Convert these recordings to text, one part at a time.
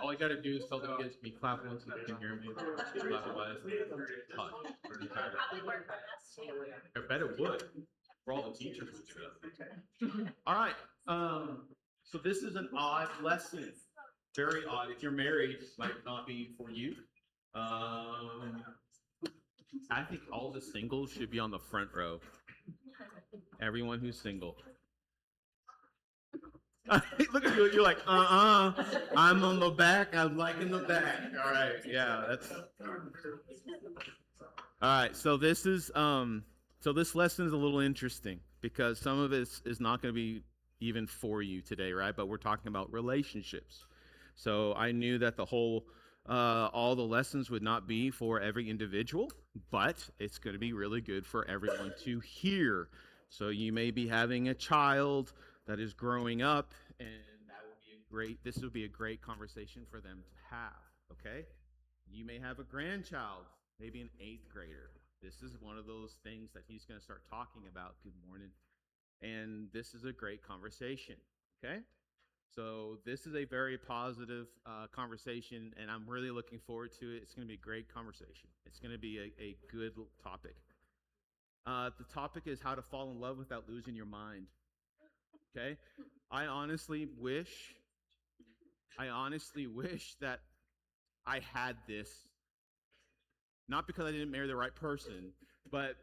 All I gotta do is tell the kids me clap once and they can hear me. Otherwise, hush for the entire I bet it would. For all the teachers would do that. All right. So this is an odd lesson. Very odd. If you're married, it might not be for you. I think all the singles should be on the front row. Everyone who's single. Look at you. You're like, I'm on the back. I'm like in the back. All right. Yeah, that's. All right. So this is So this lesson is a little interesting because some of it is not going to be even for you today, right? But we're talking about relationships. So I knew that all the lessons would not be for every individual, but it's going to be really good for everyone to hear. So you may be having a child that is growing up, and this would be a great conversation for them to have, okay? You may have a grandchild, maybe an 8th grader. This is one of those things that he's going to start talking about. Good morning. And this is a great conversation, okay? So this is a very positive conversation, and I'm really looking forward to it. It's going to be a great conversation. It's going to be a good topic. The topic is how to fall in love without losing your mind, okay? I honestly wish that I had this. Not because I didn't marry the right person, but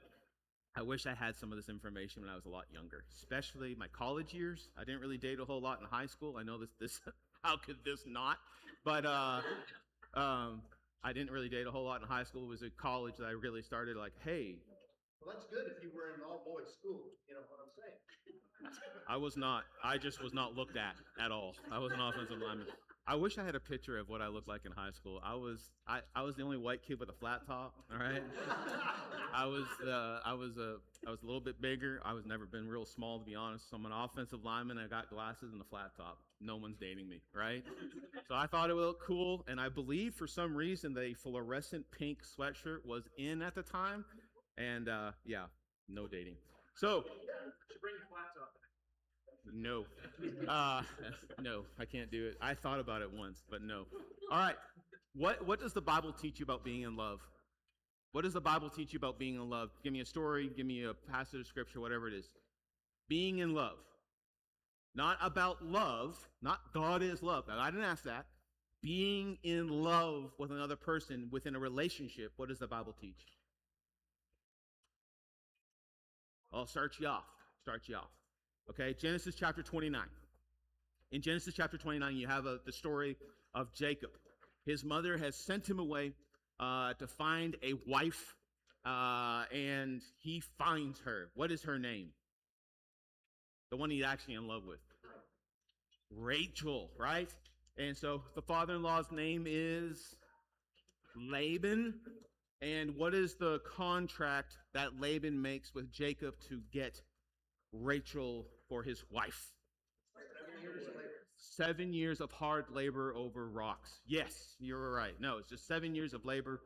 I wish I had some of this information when I was a lot younger, especially my college years. I didn't really date a whole lot in high school. I know this how could this not? But I didn't really date a whole lot in high school. It was at college that I really started like, hey. Well, that's good if you were in an all-boys school, you know what I'm saying. I was not. I just was not looked at all. I was an offensive lineman. I wish I had a picture of what I looked like in high school. I was the only white kid with a flat top. All right. I was a little bit bigger. I was never been real small, to be honest. So I'm an offensive lineman. I got glasses and a flat top. No one's dating me, right? So I thought it would look cool, and I believe for some reason the fluorescent pink sweatshirt was in at the time, and yeah, no dating. So. Should bring your flat top. No. No, I can't do it. I thought about it once, but no. All right. What does the Bible teach you about being in love? What does the Bible teach you about being in love? Give me a story, give me a passage of scripture, whatever it is. Being in love. Not about love, not God is love. Now, I didn't ask that. Being in love with another person within a relationship, what does the Bible teach? I'll start you off. Okay, Genesis chapter 29. In Genesis chapter 29, you have the story of Jacob. His mother has sent him away to find a wife, and he finds her. What is her name? The one he's actually in love with. Rachel, right? And so the father-in-law's name is Laban. And what is the contract that Laban makes with Jacob to get Rachel for his wife? 7 years of hard labor over rocks. Yes, you're right. No, it's just 7 years of labor.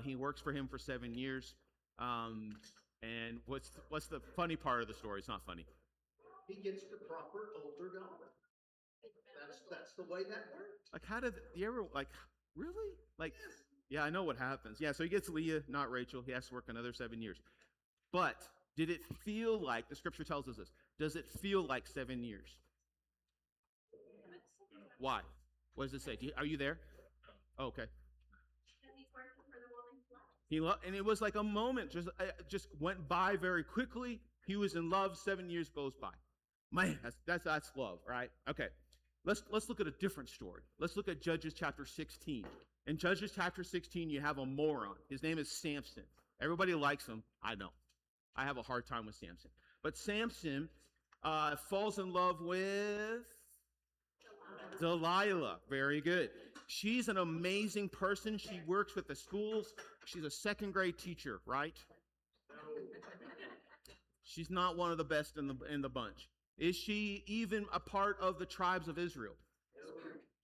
He works for him for 7 years. And what's the funny part of the story? It's not funny. He gets the proper older daughter. That's the way that works. Like, how did you ever, like, really? Like, yeah, I know what happens. Yeah, so he gets Leah, not Rachel. He has to work another 7 years. But did it feel like, the scripture tells us this, does it feel like 7 years? Why? What does it say? Are you there? Oh, okay. And it was like a moment, just went by very quickly. He was in love. 7 years goes by. Man, that's love, right? Okay. Let's look at a different story. Let's look at Judges chapter 16. In Judges chapter 16, you have a moron. His name is Samson. Everybody likes him. I don't. I have a hard time with Samson. But Samson falls in love with Delilah. Very good. She's an amazing person. She works with the schools. She's a second grade teacher, right? She's not one of the best in the bunch. Is she even a part of the tribes of Israel?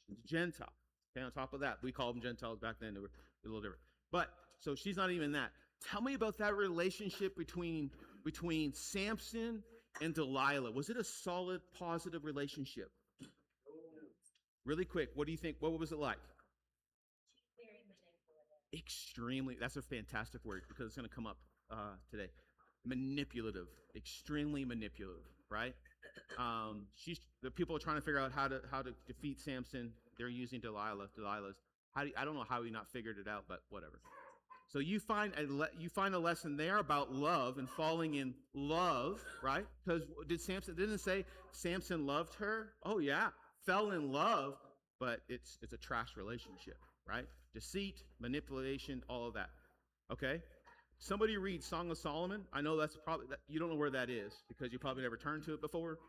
She's a Gentile. Okay, on top of that, we called them Gentiles back then. They were a little different. But, so she's not even that. Tell me about that relationship between Samson and Delilah, was it a solid, positive relationship? Really quick, what do you think? What was it like? Very manipulative. Extremely. That's a fantastic word because it's going to come up today. Manipulative, extremely manipulative, right? The people are trying to figure out how to defeat Samson. They're using Delilah's. I don't know how he not figured it out, but whatever. So you find a lesson there about love and falling in love, right? Because didn't it say Samson loved her? Oh yeah, fell in love, but it's a trash relationship, right? Deceit, manipulation, all of that. Okay? Somebody read Song of Solomon. I know that's probably you don't know where that is because you probably never turned to it before.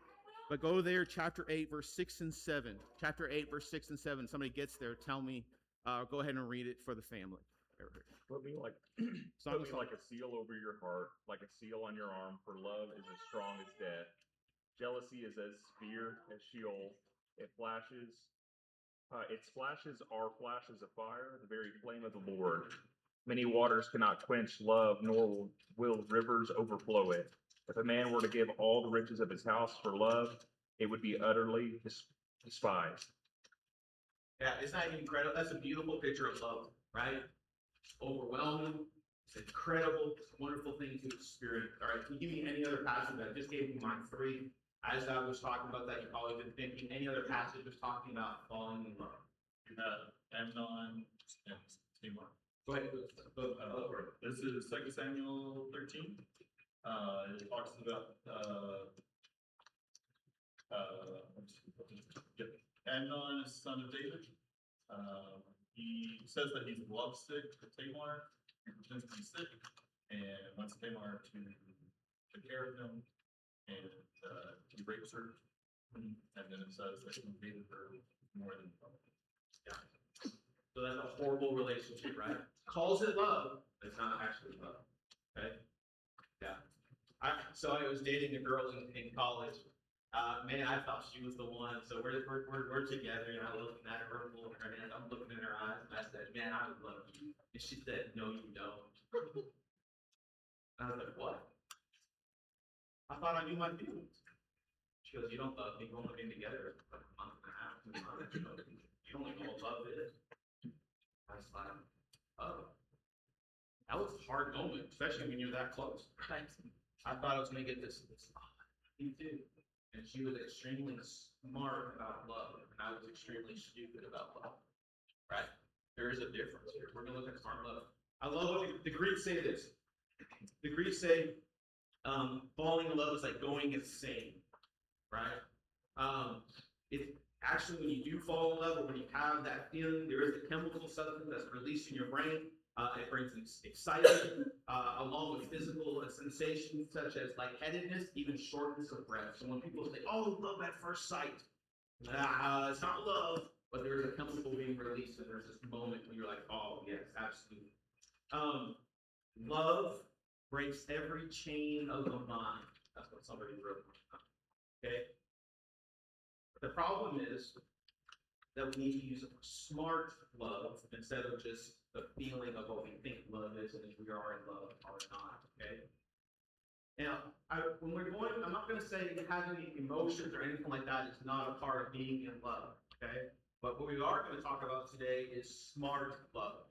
But go there, chapter 8, verse 6 and 7. Chapter 8, verse 6 and 7. Somebody gets there, tell me. Go ahead and read it for the family. Put me like Song put me like a seal over your heart, like a seal on your arm, for love is as strong as death. Jealousy is as severe as Sheol. Its flashes are flashes of fire, the very flame of the Lord. Many waters cannot quench love, nor will rivers overflow it. If a man were to give all the riches of his house for love, it would be utterly despised. Yeah, isn't that incredible? That's a beautiful picture of love, right? It's overwhelming. It's incredible. It's a wonderful thing to experience. All right, can you give me any other passage? I just gave you my 3. As I was talking about that, you probably been thinking any other passage was talking about falling in love. You have Amnon and Tamar. Go ahead. This is 2 Samuel 13. It talks about Amnon is son of David. He says that he's lovesick to Tamar. He pretends to be sick and wants Tamar to take care of him, and he rapes her. And then it says that he hated her more than Yeah. So that's a horrible relationship, right? Calls it love, but it's not actually love. Okay? Yeah. So I was dating a girl in college. Man, I thought she was the one. So we're together, and I'm looking at her, holding her hand. I'm looking in her eyes, and I said, "Man, I would love you." And she said, "No, you don't." And I was like, "What?" I thought I knew my feelings. She goes, "You don't love me. We've only been together for like a month and a half, 2 months. You don't even know what love is." I was like, "Oh." That was a hard moment, especially when you're that close. I thought I was gonna get this. Me too. And she was extremely smart about love, and I was extremely stupid about love. Right? There is a difference here. We're gonna look at smart love. I love what the Greeks say this. The Greeks say falling in love is like going insane. Right? It's actually when you do fall in love or when you have that feeling, there is a chemical substance that's released in your brain. It brings excitement along with physical sensations such as lightheadedness, even shortness of breath. So when people say, "Oh, love at first sight," it's not love, but there is a chemical being released, and there's this moment when you're like, "Oh, yes, absolutely." Love breaks every chain of the mind. That's what somebody wrote. Okay? The problem is that we need to use smart love instead of just the feeling of what we think love is and if we are in love or not, okay? Now, when we're going, I'm not going to say having emotions or anything like that is not a part of being in love, okay? But what we are going to talk about today is smart love.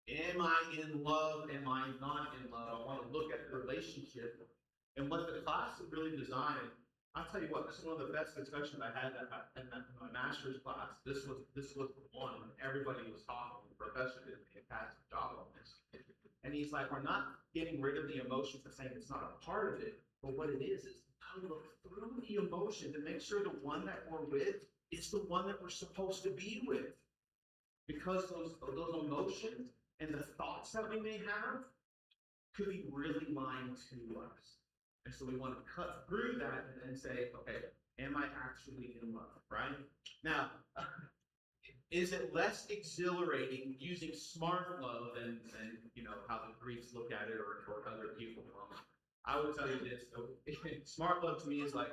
Am I in love? Am I not in love? I want to look at the relationship and what the class is really designed. I'll tell you what, this is one of the best discussions I had in my master's class. This was the one when everybody was talking. The professor did a fantastic job on this. And he's like, we're not getting rid of the emotions and saying it's not a part of it, but what it is to look through the emotions and make sure the one that we're with is the one that we're supposed to be with. Because those emotions and the thoughts that we may have could be really lying to us. And so we want to cut through that and say, okay, am I actually in love, right? Now, is it less exhilarating using smart love than how the Greeks look at it or other people? I would tell you this, so, smart love to me is like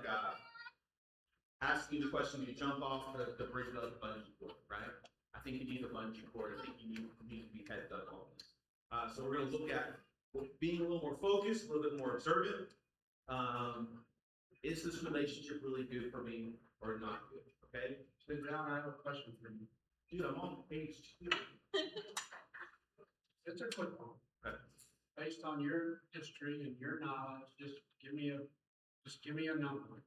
asking you the question, you jump off the bridge of the bungee cord, right? I think you need a bungee cord. I think you need to be heads up on this. So we're going to look at being a little more focused, a little bit more observant. is this relationship really good for me or not good? Okay? So John, I have a question for you. Dude, I'm on page 2. It's a quick one. Okay. Based on your history and your knowledge, just give me a number.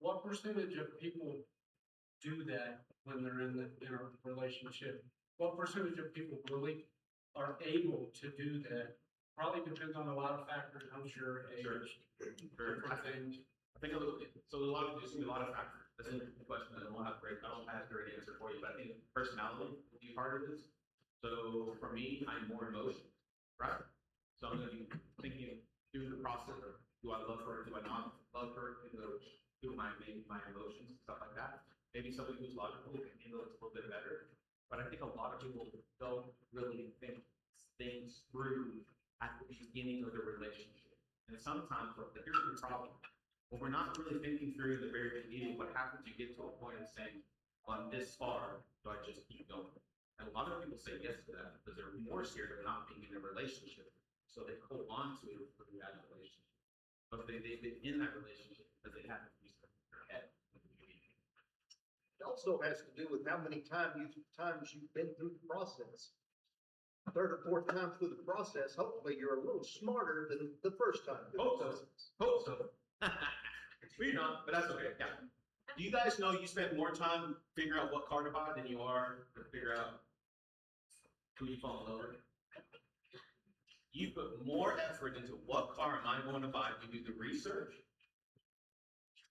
What percentage of people do that when they're in a relationship? What percentage of people really are able to do that? Probably depends on a lot of factors, I'm sure, age, Sure. different things. I think a little bit, so a lot of, there's gonna be a lot of factors. That's an interesting question. I don't have a great answer for you, but I think personality will be part of this. So for me, I'm more emotional, right? So I'm gonna be thinking through the process of, do I love her, do I not love her, through my emotions, and stuff like that. Maybe somebody who's logical can handle it a little bit better, but I think a lot of people don't really think things through at the beginning of the relationship. And sometimes, here's the problem. When we're not really thinking through the very beginning, what happens, you get to a point of saying, well, I'm this far, so I just keep going. And a lot of people say yes to that because they're more scared of not being in a relationship. So they hold on to it for that relationship. But they've been in that relationship because they haven't used their head. It also has to do with how many times you've been through the process. Third or fourth time through the process, hopefully you're a little smarter than the first time through the Hope so. process. Hope so. Well, you're not, but that's okay, yeah. Do you guys know you spend more time figuring out what car to buy than you are to figure out who you fall in love with? You put more effort into what car am I going to buy. You do the research.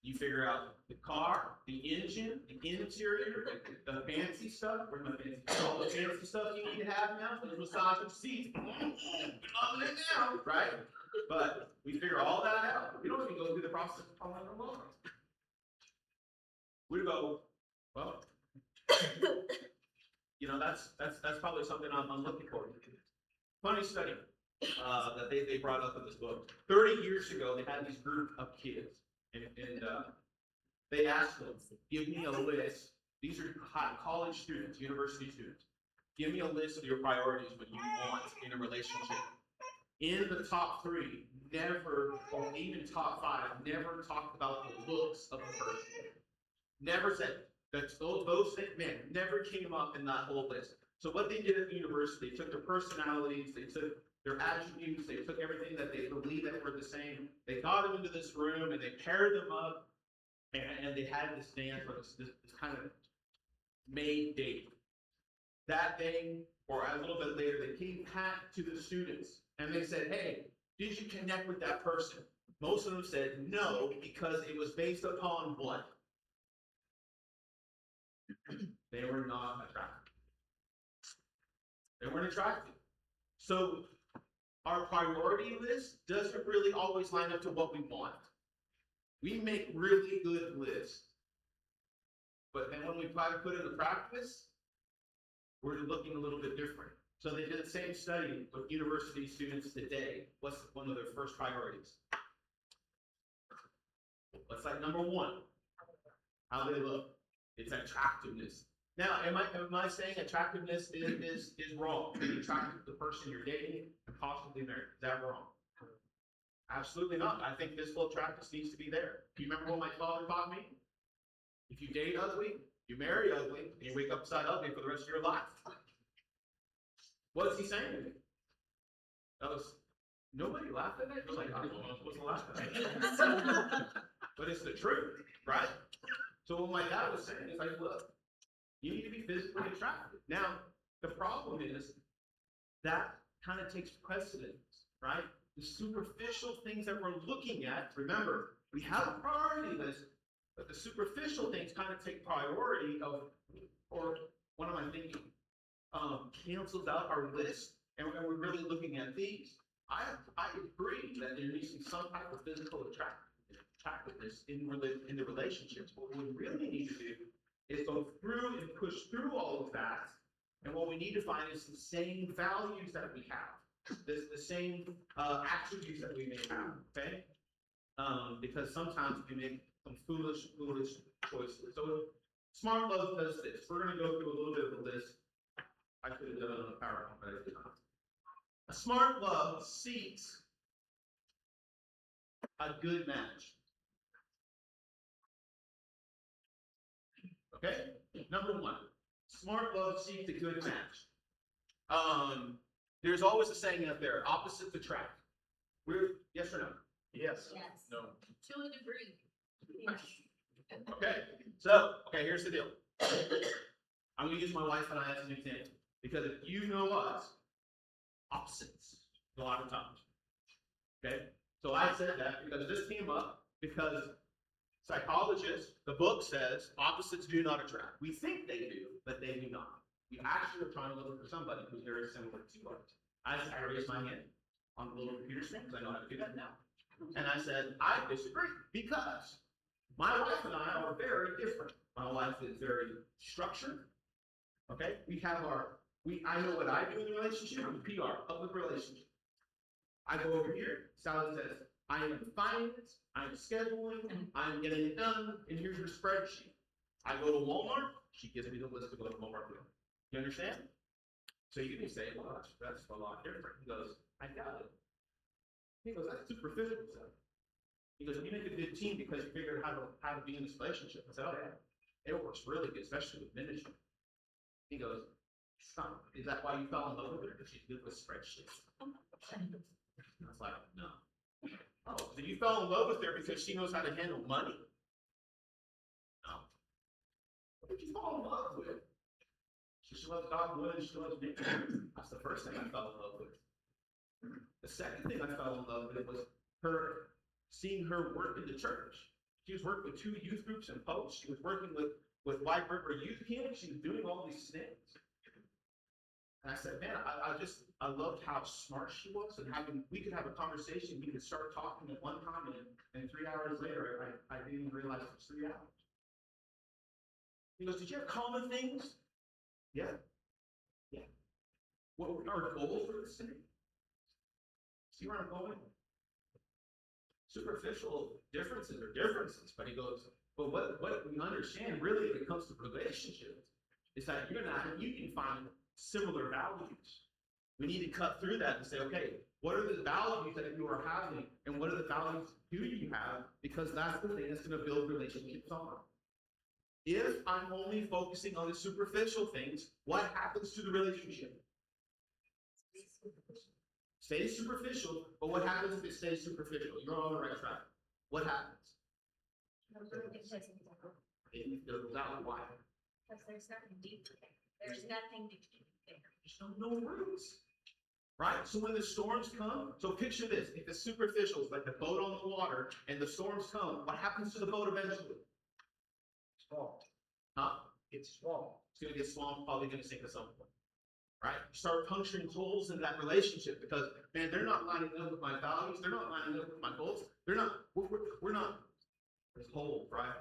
You figure out the car, the engine, the interior, the fancy stuff. Where's my fancy? All the fancy stuff you need to have now. Those massage seats. Loving it now, right? But we figure all that out. We don't even go through the process of falling in love. We go, well, that's probably something I'm looking for. Funny study that they brought up in this book. 30 years ago, they had this group of kids, and they asked them, give me a list. These are college students, university students. Give me a list of your priorities, what you want in a relationship. In the top 3, never, or even top 5, never talked about the looks of the person. Never said that those things, man, never came up in that whole list. So what they did at the university, they took their personalities, they took their attributes, they took everything that they believed that were the same, they got them into this room and they paired them up, and they had this dance or this kind of made date. That day, or a little bit later, they came back to the students and they said, hey, did you connect with that person? Most of them said no, because it was based upon what? They were not attractive. They weren't attractive. So our priority list doesn't really always line up to what we want. We make really good lists. But then when we try to put it into practice, we're looking a little bit different. So they did the same study with university students today. What's one of their first priorities? What's like number 1? How they look. It's attractiveness. Now, am I saying attractiveness is wrong? Being attracted to the person you're dating and possibly married. Is that wrong? Absolutely not. I think physical attractiveness needs to be there. Do you remember what my father taught me? If you date ugly, you marry ugly, and you wake up beside ugly for the rest of your life. What's he saying to me? Nobody laughed at that? It was like, I don't know what's the laugh at. But it's the truth, right? So what my dad was saying is like, look, you need to be physically attractive. Now, the problem is that kind of takes precedence, right? The superficial things that we're looking at, remember, we have a priority list, but the superficial things kind of take priority of, or what am I thinking? Cancels out our list, and we're really looking at these. I agree that there needs to be some type of physical attractiveness in the relationships. What we really need to do is go through and push through all of that, and what we need to find is the same values that we have, the same attributes that we may have, okay? Because sometimes we make some foolish choices. So Smart Love does this. We're going to go through a little bit of a list. I could have done it on a PowerPoint, but I did not. A smart love seeks a good match. Okay? Number one, smart love seeks a good match. There's always a saying out there, opposites attract. Yes or no? Yes. Yes. No. To a degree. Okay, so, here's the deal. I'm gonna use my wife and I as an example, because if you know us, opposites, a lot of times. Okay, so I said that because this came up, because psychologists, the book says, opposites do not attract. We think they do, but they do not. We actually are trying to look for somebody who's very similar to us. I raised my hand on the little computer screen, because I know how to do that now. And I said, I disagree, because my wife and I are very different. My wife is very structured. Okay, I know what I do in the relationship, I'm PR, public relations. I go over here, Sally says, I am finance, I'm scheduling, I'm getting it done, and here's your spreadsheet. I go to Walmart, she gives me the list to go to Walmart with. You understand? So you can say, well, that's a lot different. He goes, I doubt it. He goes, that's superficial stuff. He goes, you make a good team because you figured out how to be in this relationship. I said, oh yeah, it works really good, especially with ministry. He goes, son, is that why you fell in love with her? Because she's good with spreadsheets. I was like, no. Oh, so you fell in love with her because she knows how to handle money? No. What did you fall in love with? She loves God more than she loves me. That's the first thing I fell in love with. The second thing I fell in love with was seeing her work in the church. She was working with 2 youth groups in Post. She was working with White River Youth Camp. She was doing all these things. And I said, man, I loved how smart she was, and we could have a conversation. We could start talking at one time, and 3 hours later, I didn't even realize it was 3 hours. He goes, did you have common things? Yeah. Yeah. What were our goals for the city? See where I'm going? Superficial differences are differences, but he goes, but what we understand really when it comes to relationships is that you can find similar values. We need to cut through that and say, okay, what are the values that you are having, and what are the values do you have? Because that's the thing that's going to build relationships on. If I'm only focusing on the superficial things, what happens to the relationship? Stays superficial, but what happens if it stays superficial? You're on the right track. What happens? It goes out. Why? Because there's nothing deep there. There's nothing deep there. There's no roots. Right? So when the storms come, so picture this, if it's superficial, it's like the boat on the water, and the storms come, what happens to the boat eventually? Small. Huh? It's small. It's gonna get swamped, probably gonna sink at some point. Right? Start puncturing holes in that relationship because, man, they're not lining up with my values. They're not lining up with my goals. They're not, we're not, there's holes, right?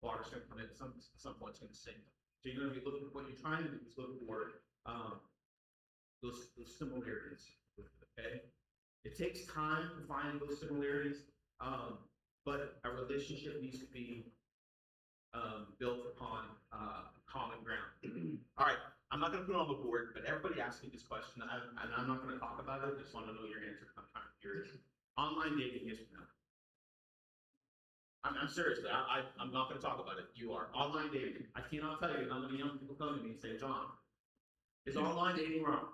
Water's gonna come in at some point, it's gonna sink. So you're gonna be looking, what you're trying to do is look for, those similarities, okay? It takes time to find those similarities, but a relationship needs to be, built upon, common ground. All right. I'm not going to put it on the board, but everybody asked me this question, and I'm not going to talk about it. I just want to know your answer. I'm kind of curious. Online dating, yes or no? I'm seriously, I'm not going to talk about it. You are. Online dating. I cannot tell you how many young people come to me and say, John, is online dating wrong?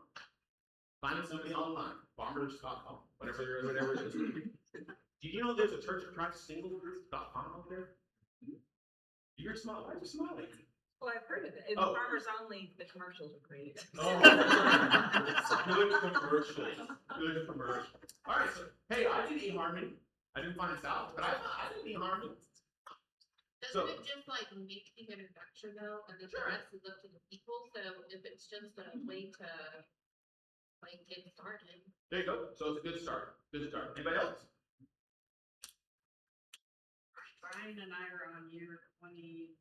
Finding somebody online, bombers.com, whatever it is. Do you know there's a Church of Christ singlegroup.com out there? You're smiling. Why are you smiling? Well, I've heard of it. In Oh. Farmers Only, the commercials are great. Oh. Good commercial. Good commercial. All right, so hey, I did eHarmony. I didn't find this out, but I did eHarmony. So- Doesn't it just like make the introduction though, and then the Sure. rest is up to the people, so if it's just a way to like get started. There you go. So it's a good start. Good start. Anybody else? Brian and I are on year 23.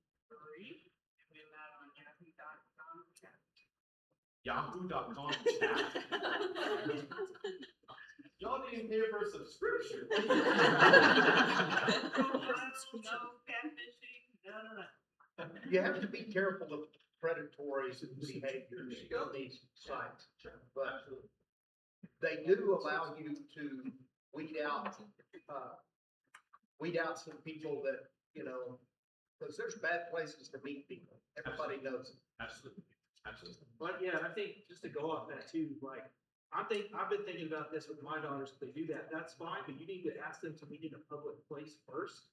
We met on yahoo.com. Yahoo.com chat. Y'all didn't pay for a subscription. No catfishing, no. You have to be careful of predatory behaviors on these sites, but they do allow you to weed out some people that, Because there's bad places to meet people. Everybody knows it. Absolutely, absolutely. But yeah, I think just to go off that too, like, I've been thinking about this with my daughters, if they do that, that's fine, but you need to ask them to meet in a public place first.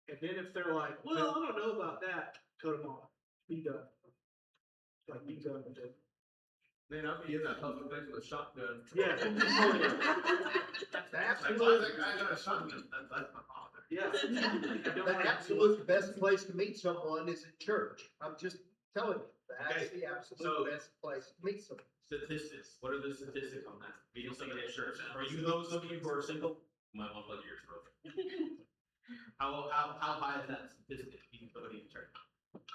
And then if they're like, well, I don't know about that, cut them off, be done. Like, be done with it. Man, I'll be in that public place with a shotgun. Yeah. The absolute, guy got a shotgun, that's my father. Yeah. the absolute best place to meet someone is at church. I'm just telling you, that's the so- absolute best place to meet someone. Statistics, what are the statistics on that? Meeting somebody at church, are you those of you who are single? You might want to plug yours, bro. How high is that statistic, meeting somebody in church?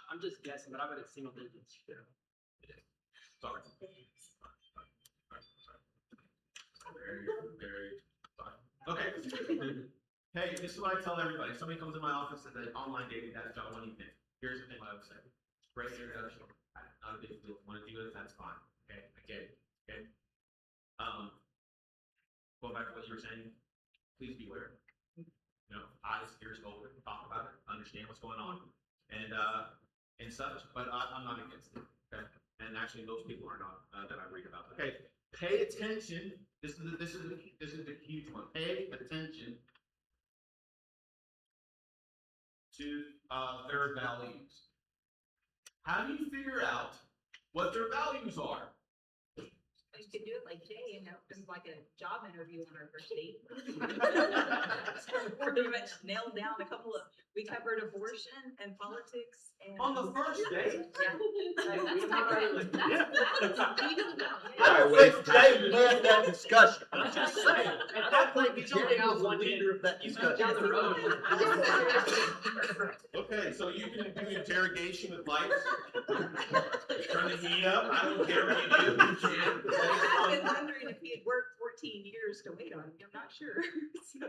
I'm just guessing, but I bet it's single digits. Sorry. Very, very sorry. Okay. Hey, this is what I tell everybody. If somebody comes in my office and says online dating, that's job one evening. Here's the thing I would say. Great introduction. Not a big deal. Want to do it, that's fine. Okay, I get it. Okay. Going back to what you were saying, please beware. You know, eyes, ears open, talk about it, understand what's going on, and such. But I'm not against it. Okay. And actually, most people are not that I read about. Okay, pay attention. This is the huge one. Pay attention to their values. How do you figure out what their values are? You could do it like Jay, you know, it was like a job interview on our first date. Pretty much nailed down we covered abortion and politics and. On the first date? I wish Jay led that discussion. I'm just saying. At that point, you don't Jay have was one the leader of that discussion. down the road. Okay, so you can do interrogation with lights. Turn the heat up. I don't care what you do. You can. I was wondering if he had worked 14 years to wait on me, I'm not sure, so.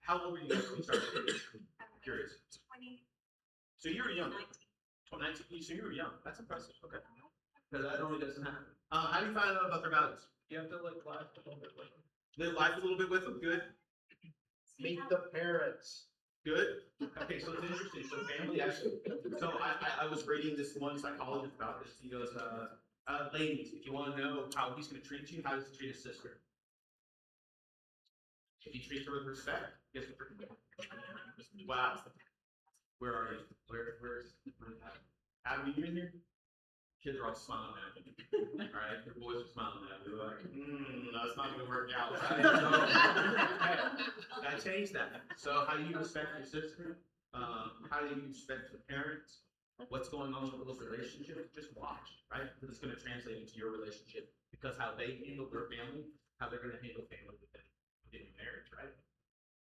How old were you when you started dating? Curious. 20, So you were young. 19. 19, so you were young. That's impressive. Okay. Because that only doesn't happen. How do you find out about their values? You have to live life a little bit with them. Live life a little bit with them. Good. Meet the parents. Good. Okay, so it's interesting. So family actually. So I was reading this one psychologist about this. He goes, ladies, if you want to know how he's going to treat you, how does he treat his sister? If he treats her with respect, guess what? Wow. Where are you? Where's Adam, you in here? Kids are all smiling at me. All right, your boys are smiling at me. They're like, that's not gonna work out. Right? So, okay, I changed that. So how do you respect your sister? How do you respect your parents? What's going on with those relationships? Just watch, right? Because it's gonna translate into your relationship. Because how they handle their family, how they're gonna handle family within your marriage, right?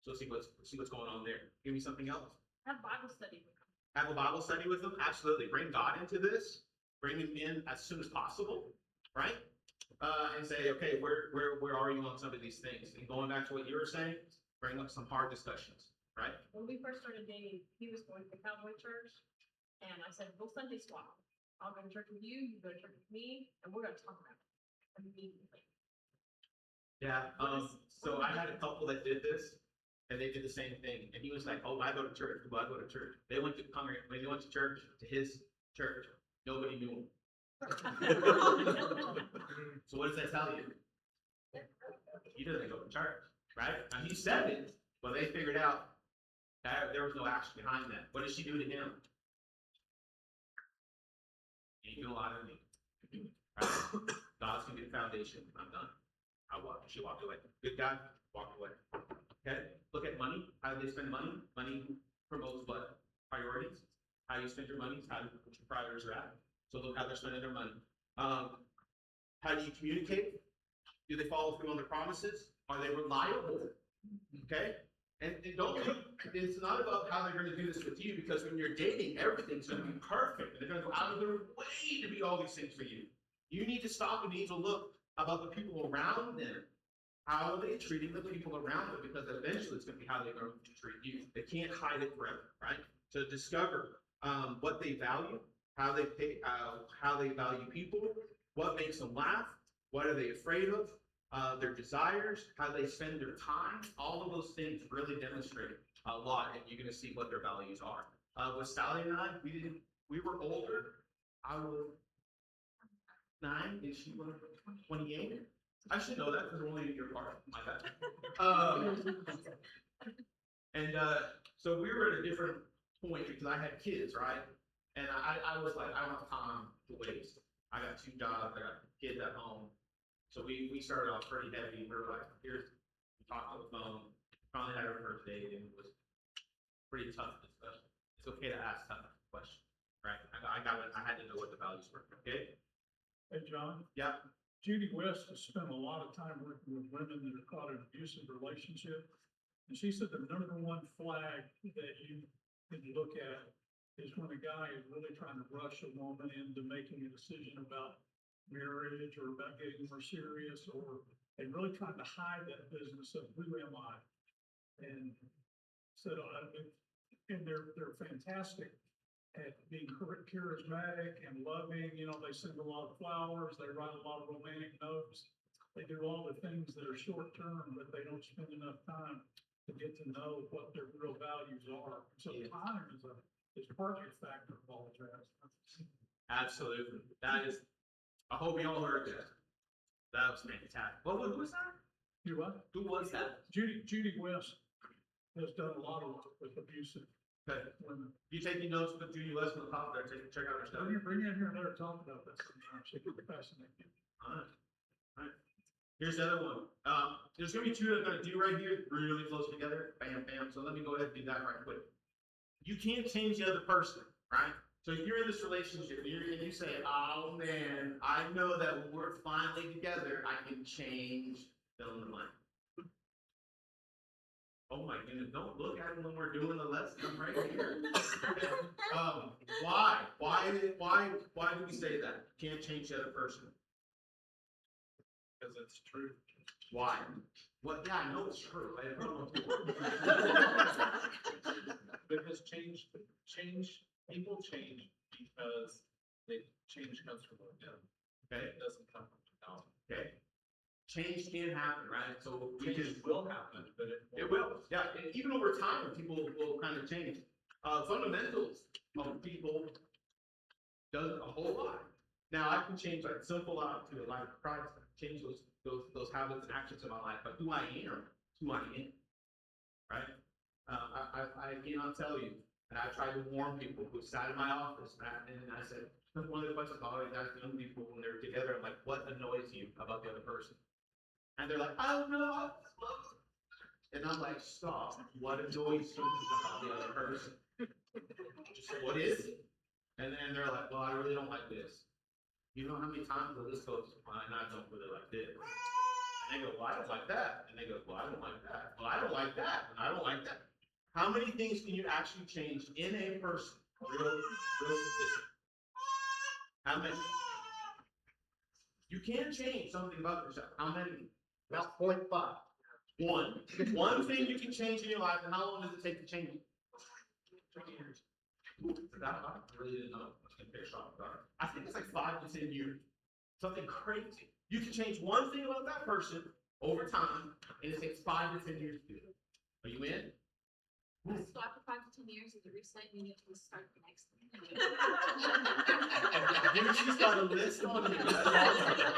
So see what's going on there. Give me something else. Have Bible study with them. Have a Bible study with them? Absolutely. Bring God into this. Bring him in as soon as possible, right? And say, okay, where are you on some of these things? And going back to what you were saying, bring up some hard discussions, right? When we first started dating, he was going to Cowboy Church, and I said, we'll Sunday swap. I'll go to church with you, you go to church with me, and we're gonna talk about it immediately. Yeah. So I had a couple that did this, and they did the same thing. And he was like, "Oh, I go to church. Well, I go to church." They went to when they went to church, to his church. Nobody knew him. So what does that tell you? He doesn't go to church, right? And he said it, but they figured out that there was no action behind that. What did she do to him? Ain't do a lot of me. Right? God's gonna get a foundation. I'm done. She walked away. Good guy, walked away. Okay? Look at money. How do they spend money? Money promotes what? Priorities. How you spend your money is how what your priorities are at. So look how they're spending their money. How do you communicate? Do they follow through on their promises? Are they reliable? Okay? And don't think it's not about how they're going to do this with you, because when you're dating, everything's going to be perfect. And they're going to go out of their way to be all these things for you. You need to stop and need to look about the people around them. How are they treating the people around them? Because eventually it's going to be how they're going to treat you. They can't hide it forever, right? To discover what they value, how they value people, what makes them laugh, what are they afraid of, their desires, how they spend their time. All of those things really demonstrate a lot, and you're going to see what their values are. With Sally and I, we were older. I was 9 and she was 28. I should know that because we're only a year apart. My bad. So we were at a different point because I had kids, right? And I was like, I don't have time to waste. I got 2 jobs, I got kids at home. So we started off pretty heavy. We were like, we talked on the phone, finally had our first date, and it was pretty tough discussion. It's okay to ask tough questions, right? I had to know what the values were, okay? Hey, John, Yeah, Judy West has spent a lot of time working with women that are caught in abusive relationship. And she said the number one flag that you can look at is when a guy is really trying to rush a woman into making a decision about marriage or about getting more serious, or they really trying to hide that business of who am I? And said, and they're fantastic at being charismatic and loving, you know, they send a lot of flowers, they write a lot of romantic notes. They do all the things that are short term, but they don't spend enough time to get to know what their real values are. So time is partly a factor of all of that. absolutely. That is, I hope you all heard that. That was fantastic. Who was that? You what? Who was that? Judy West has done a lot of work with abusive Okay. women. You taking notes with Judy West on the top there, check out her stuff. Bring her in here and let her talk about that sometimes. It could fascinate you. Alright. Here's the other one. There's gonna be 2 that I'm gonna do right here, really close together, bam, bam. So let me go ahead and do that right quick. You can't change the other person, right? So if you're in this relationship and you say, oh man, I know that when we're finally together, I can change fill in the blank. Oh my goodness, don't look at it when we're doing the lesson, I'm right here. Why? Why do we say that? You can't change the other person. Because it's true. Why? Well, yeah, I know it's true. I don't know. Because people change because change comes from within. Okay, It doesn't come from out. okay. Change can happen, right? So we Change can, will happen, but it will, yeah, and even over time, people will kind of change. Fundamentals of people does a whole lot. Now, I can change like simple life to a life of Christ, I can change those habits and actions in my life, but who I am, is who I am, right? I cannot tell you, and I tried to warn people who sat in my office, and I said, one of the questions I always ask young people when they're together, I'm like, what annoys you about the other person? And they're like, I don't know, I just love them. And I'm like, stop, what annoys you about the other person? Just what is it? And they're like, well, I really don't like this. You know how many times the list goes, and I don't really like this. And they go, well, I don't like that. And they go, well, I don't like that. Well, I don't like that, and I don't like that. How many things can you actually change in a person? Real consistent. How many? You can change something about yourself. How many? About 0.5. One. One thing you can change in your life, and how long does it take to change it? 20 years. Ooh, I really didn't know. I think it's like 5 to 10 years. Something crazy. You can change one thing about that person over time, and it takes 5 to 10 years to do it. Are you in? So after 5 to 10 years of the reset, you need to start the next thing. Dude, she's got a list on here. That's awesome.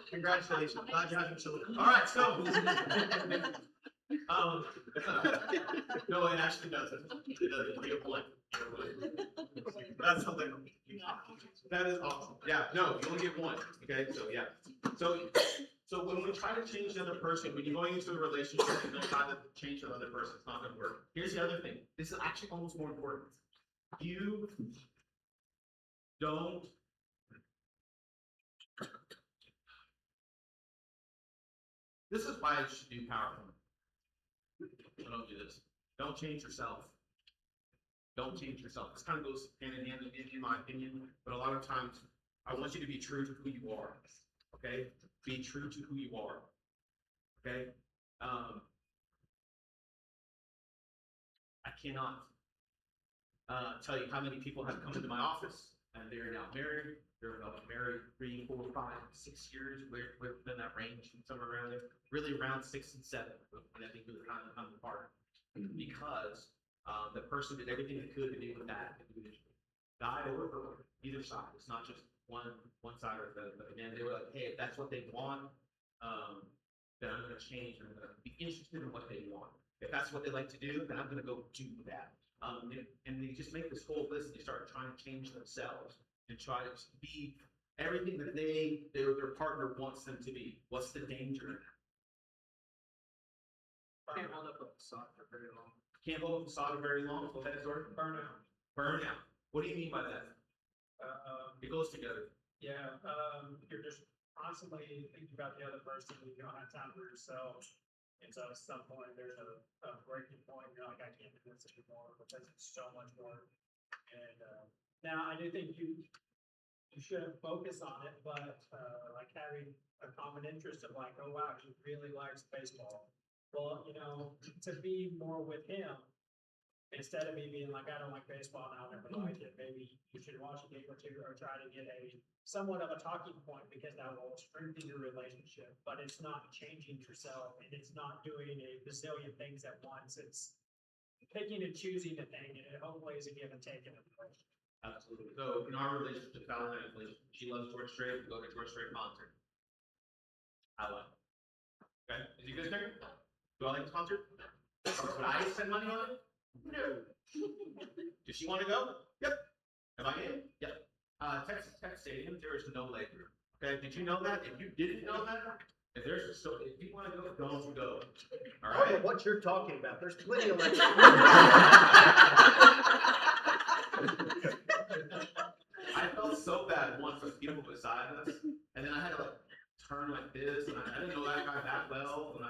Congratulations. Glad you have your children. All right, so. No, it actually doesn't. It doesn't. Be a blank. That's something. That is awesome. Yeah, no, you only get one. Okay, so yeah. So when we try to change the other person, when you're going into a relationship and don't try to change the other person, it's not gonna work. Here's the other thing. This is actually almost more important. You don't this is why I should do PowerPoint. Don't do this. Don't change yourself. Don't change yourself. This kind of goes hand in hand, in my opinion, but a lot of times I want you to be true to who you are. Okay? Be true to who you are. Okay? I cannot tell you how many people have come into my office and they're now married. They're married 3, 4, 5, 6 years, within that range, somewhere around there. Really around 6 and 7, and I think really kind of apart. Because The person did everything they could to deal with that individual. Guy or girl, either side. It's not just one side or the other. But again, they were like, hey, if that's what they want, then I'm gonna change. I'm gonna be interested in what they want. If that's what they like to do, then I'm gonna go do that. And they just make this whole list. They start trying to change themselves and try to be everything that their partner wants them to be. What's the danger in that? Can't hold up a facade for very long. Can't hold a facade very long. Go ahead, sorry. Burnout. Burnout. What do you mean by that? It goes together. Yeah, you're just constantly thinking about the other person, you don't have time for yourself. And so at some point, there's a breaking point, you're like, I can't do this anymore because it's so much work. And, now I do think you should focus on it, but, like having a common interest of like, oh wow, he really likes baseball. Well, you know, to be more with him, instead of me being like, I don't like baseball and I'll never like it, maybe you should watch a game or two or try to get a somewhat of a talking point because that will strengthen your relationship, but it's not changing yourself and it's not doing a bazillion things at once. It's picking and choosing a thing and it hopefully is a give and take in a relationship. Absolutely. So in our relationship, Val and I's relationship, she loves George Strait. We go to George Strait concert. I love it. Okay, is you guys there? Do I like this concert? Would I spend money on it? No. Does she want to go? Yep. Am I in? Yep. Texas Tech Stadium, there is no leg room. Okay, did you know that? If you didn't know that, if you want to go, don't go. All I don't know right. what you're talking about. There's plenty of like. I felt so bad once with people beside us, and then I had to like turn like this, and I didn't know that guy that well, and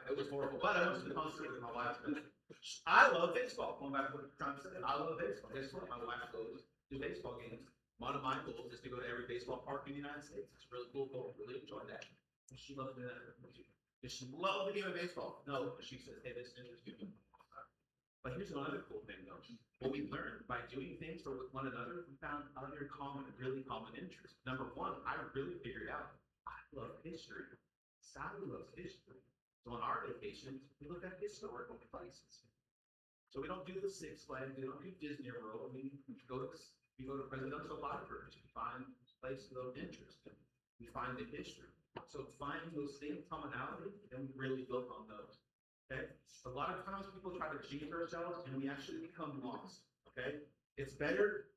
it was horrible. But I went to the concert with my wife. I love baseball. Going back to what I'm trying to say, I love baseball. Guess what? My wife goes to baseball games. One of my goals is to go to every baseball park in the United States. It's a really cool goal. Really enjoy that. And she loves doing that. Does she love the game of baseball? No, but she says, hey, this is interesting. But here's another cool thing though. What we learned by doing things for one another, we found other really common interests. Number one, I really figured out I love history. Sally loves history. So on our vacations, we look at historical places. So we don't do the Six Flags, we don't do Disney World, we go to presidential libraries, we find places of interest, we find the history. So finding those same commonalities, and we really build on those. Okay? A lot of times people try to change ourselves and we actually become lost. Okay? It's better,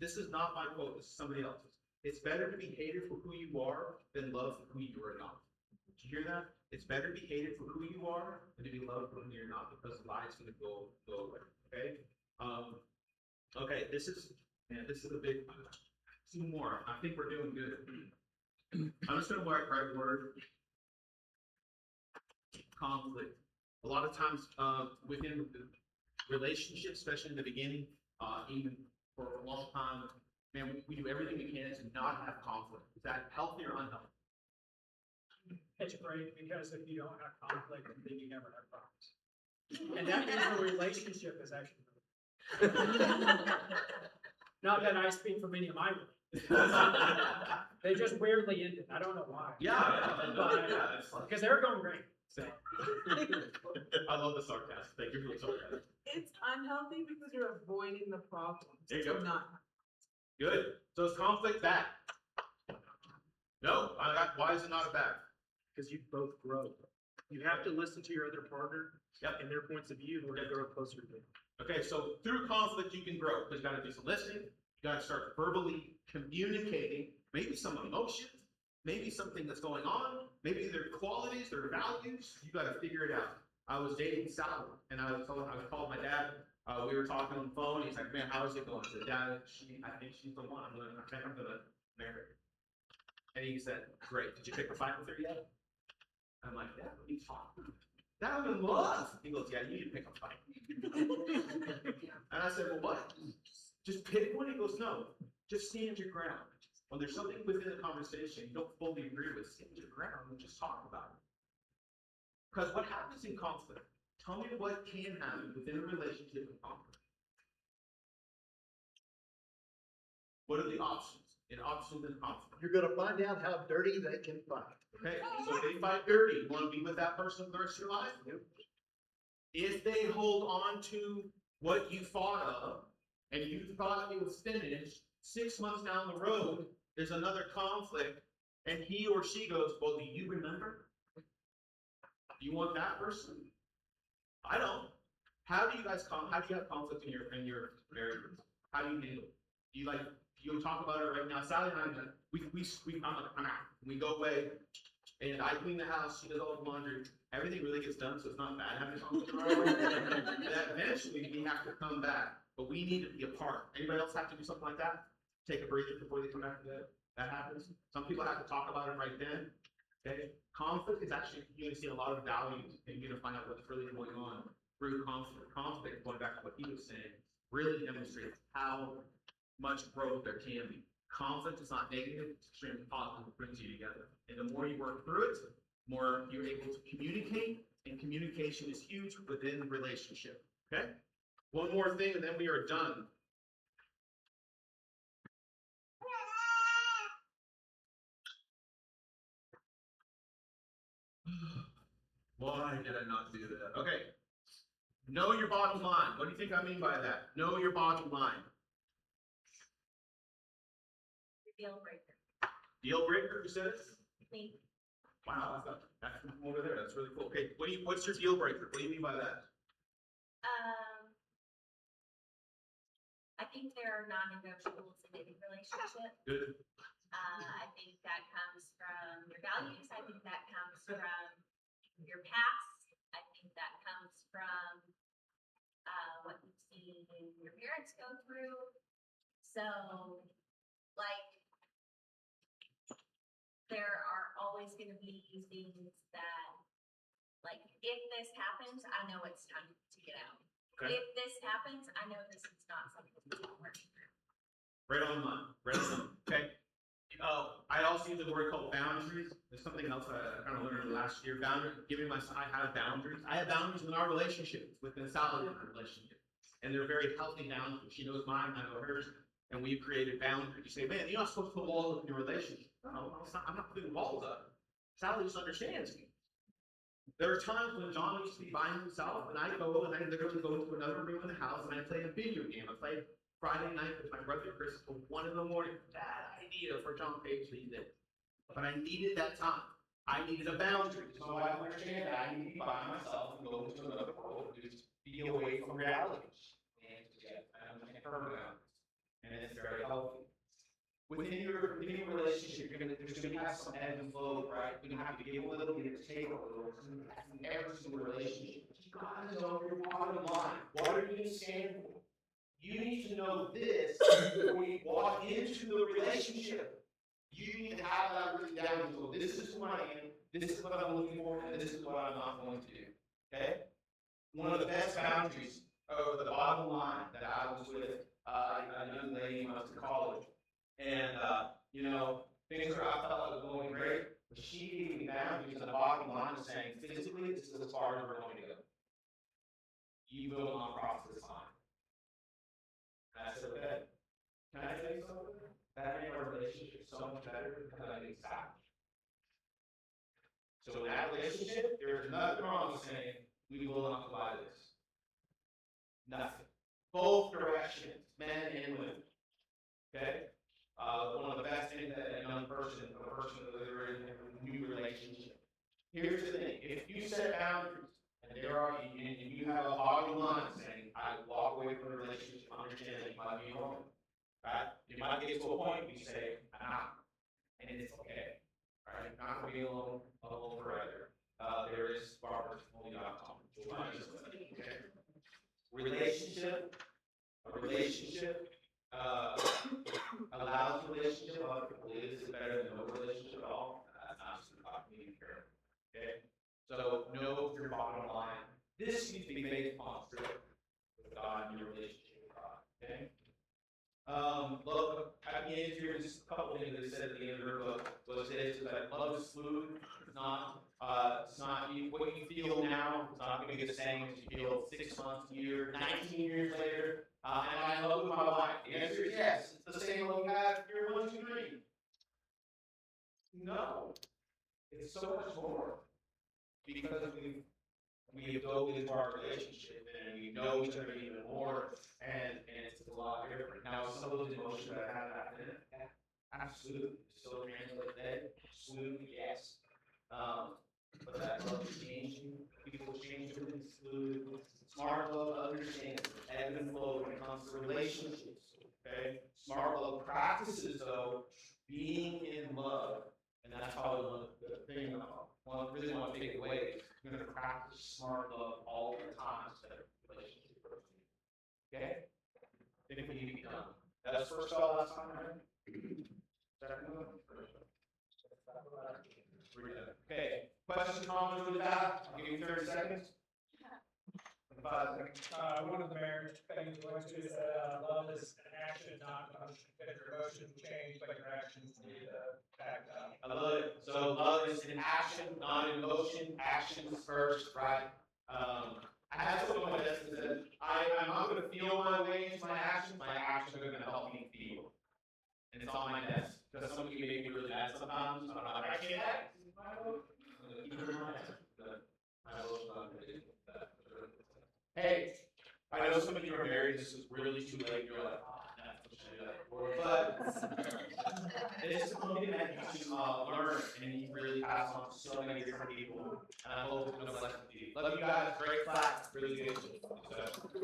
this is not my quote, this is somebody else's. It's better to be hated for who you are than loved for who you are not. Did you hear that? It's better to be hated for who you are than to be loved for who you're not, because lies gonna go away. Okay? Okay, this is a big, two more. I think we're doing good. I'm just gonna write the word conflict. A lot of times, within the relationship, especially in the beginning, even for a long time, man, we do everything we can to not have conflict. Is that healthy or unhealthy? It's great because if you don't have conflict, then you never have problems. And that means the relationship is actually. Not that I speak for many of my relationships. They just weirdly ended. I don't know why. Because they're going great. So. I love the sarcasm. Thank you for the sarcasm. It's unhealthy because you're avoiding the problems. There you go. Not. Good. So is conflict bad? No. Why is it not bad? Because you both grow. You have to listen to your other partner and their points of view in order to grow closer to them. Okay, so through conflict you can grow, because you gotta do some listening, you gotta start verbally communicating, maybe some emotions, maybe something that's going on, maybe their qualities, their values, you gotta figure it out. I was dating Sally, and I was called my dad, we were talking on the phone, he's like, man, how's it going? I said, Dad, I think she's the one, I'm gonna marry her. And he said, great, did you pick a fight with her yet? I'm like, yeah, what are you talking about? That I'm in love. He goes, yeah, you need to pick a fight. And I said, well, what? Just pick one? He goes, no, just stand your ground. When there's something within the conversation you don't fully agree with, stand your ground and just talk about it. Because what happens in conflict? Tell me what can happen within a relationship in conflict. What are the options? In options in conflict. You're gonna find out how dirty they can fight. Okay, so if they fight dirty, you want to be with that person for the rest of your life? If they hold on to what you thought of, and you thought it was finished, 6 months down the road, there's another conflict, and he or she goes, well, do you remember? Do you want that person? I don't. How do you guys how do you have conflict in your marriage? How do you handle it? Do you talk about it right now? Sally and I, I'm out. We go away, and I clean the house, she does all the laundry, everything really gets done, so it's not bad having conflict right away. And then eventually we have to come back, but we need to be apart. Anybody else have to do something like that? Take a breather before they come back to bed? That happens. Some people have to talk about it right then. Okay? Conflict is actually, you're gonna see a lot of value, and you're gonna find out what's really going on through conflict. Conflict, going back to what he was saying, really demonstrates how much growth there can be. Conflict is not negative, it's extremely positive, it brings you together. And the more you work through it, the more you're able to communicate, and communication is huge within the relationship. Okay? One more thing, and then we are done. Why did I not do that? Okay. Know your bottom line. What do you think I mean by that? Know your bottom line. Deal breaker. Deal breaker, you said it? Me. Wow, that's from over there. That's really cool. Okay, what's your deal breaker? What do you mean by that? I think there are non-negotiables in any relationship. Good. I think that comes from your values. I think that comes from your past. I think that comes from what you've seen your parents go through. So, like, there are always going to be things that, like, if this happens, I know it's time to get out. Okay. If this happens, I know this is not something that's working through. Right on the line. Right on the line. Okay. I also use a word called boundaries. There's something else I kind of learned last year. Boundaries. Giving my son, I have boundaries. I have boundaries in our relationship, within Sally and our relationship, and they're very healthy boundaries. She knows mine, I know hers, and we've created boundaries. You say, man, you're not supposed to put walls up in your relationship. No, I'm not putting walls up. Sally just understands me. There are times when John used to be by himself, and I go and I literally go into another room in the house and I play a video game. I play Friday night with my brother Chris till 1 in the morning. Bad idea for John Page these days. But I needed that time. I needed a boundary. So I understand that I need to be by myself and go into another world and just be away from reality. And get her boundaries. And it's very healthy. Within your relationship, there's gonna have some ebb and flow, right? You're gonna have to give a little, you're gonna take a little. In every single relationship. You gotta know your bottom line. What are you gonna stand for? You need to know this before you walk into the relationship. You need to have that written down. So this is who I am, this is what I'm looking for, and this is what I'm not going to do. Okay? One of the best boundaries, or the bottom line that I was with a young lady when I was in college. And things I felt was going great, but she gave me boundaries and the bottom line is saying, physically, this is as far as we're going to go. You will not cross this line. And I said, okay. Can I tell you something? That made our relationship so much better because I knew exactly. So in that relationship, there's nothing wrong with saying, we will not apply this. Nothing. Both directions, men and women. Okay? One of the best things that a young person, a person that is in a new relationship. Here's the thing, if you set boundaries, and you have a bottom line saying, I walk away from the relationship, understand that you might be wrong. Right? You might get to a point where you say, I'm out. And it's okay. Right? You're not gonna be alone forever. There is Barbara's.com. Okay. A relationship allows a relationship, a lot of people is better than no relationship at all. That's not just about being careful. Okay? So know your bottom line. This needs to be based on scripture with God and your relationship with God. Okay? Look, at the end here, just a couple things they said at the end of their book was this, is that love is fluid. It's not what you feel now, it's not going to be the same as you feel 6 months, a year, 19 years later. And I love with my wife. The answer is yes. It's the same love you had year 1, 2, 3. No. It's so much more. Because we have dove into our relationship and we know each other even more, and it's a lot different. Now, some of those emotions that I had back then, yeah, absolutely, still translate today, absolutely, yes. But that love is changing, people change, everything's fluid. Smart love understands the ebb and flow when it comes to relationships, okay? Smart love practices, though, being in love, and that's probably the thing I really want to take away is you're going to practice smart love all the time instead of relationship. Okay? I think we need to be done. That's first call last time, right? Second one? We're done. Okay. Questions, comments with that? I'll give you 30 seconds. 5 seconds. One of the marriage things we went to said, love is an action, not emotion. If your emotions change, but your actions need to back up. I love it. So love is an action, not an emotion. Actions first, right? I had someone on my desk that said, I'm not going to feel my way into my actions are going to help me feel. And it's on my desk. Because some of you make me really mad sometimes. I'm not like, I can't act. Hey, I know some of you are married, this is really too late, you're like, oh, that's what should do that for. But it's something that you should learn and you really pass on to so many different people. And I hope it's been a blessing to you. Love you guys, great class, really good. So,